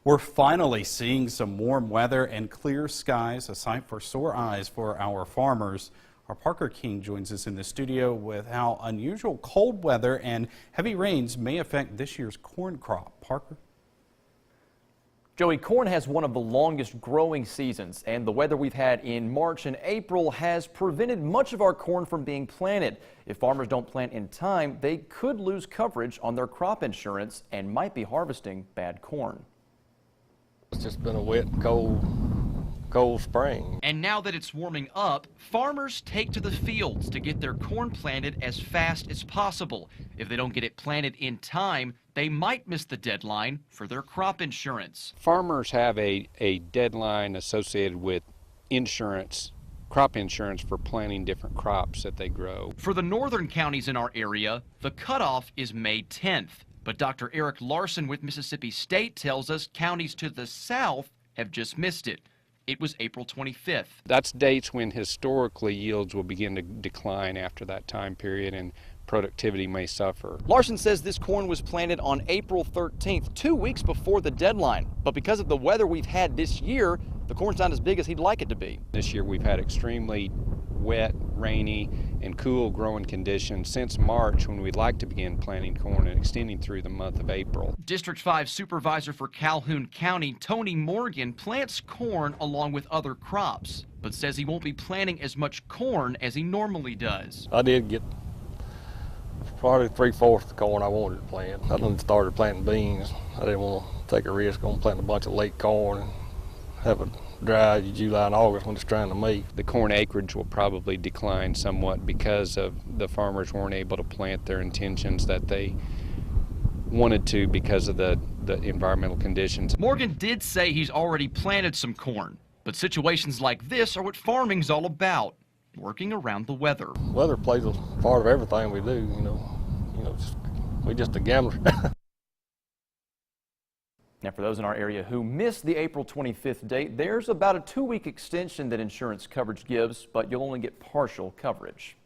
We're finally seeing some warm weather and clear skies, a sight for sore eyes for our farmers. Our Parker King joins us in the studio with how unusual cold weather and heavy rains may affect this year's corn crop. Parker? Joey, corn has one of the longest growing seasons, and the weather we've had in March and April has prevented much of our corn from being planted. If farmers don't plant in time, they could lose coverage on their crop insurance and might be harvesting bad corn. It's just been a wet, cold spring. And now that it's warming up, farmers take to the fields to get their corn planted as fast as possible. If they don't get it planted in time, they might miss the deadline for their crop insurance. Farmers have a deadline associated with insurance, crop insurance for planting different crops that they grow. For the northern counties in our area, the cutoff is May 10th. But Dr. Eric Larson with Mississippi State tells us counties to the south have just missed it. It was April 25th. That's dates when historically yields will begin to decline after that time period and productivity may suffer. Larson says this corn was planted on April 13th, 2 weeks before the deadline. But because of the weather we've had this year, the corn's not as big as he'd like it to be. This year we've had extremely wet, rainy, and cool growing conditions since March, when we'd like to begin planting corn, and extending through the month of April. District 5 Supervisor for Calhoun County, Tony Morgan, plants corn along with other crops, but says he won't be planting as much corn as he normally does. I did get probably 3/4 of the corn I wanted to plant. I done started planting beans. I didn't want to take a risk on planting a bunch of late corn and have a dry July and August when it's trying to make. The corn acreage will probably decline somewhat because of the farmers weren't able to plant their intentions that they wanted to because of the environmental conditions. Morgan did say he's already planted some corn, but situations like this are what farming's all about, working around the weather. Weather plays a part of everything we do, we just a gambler. Now, for those in our area who missed the April 25th date, there's about a 2-week extension that insurance coverage gives, but you'll only get partial coverage.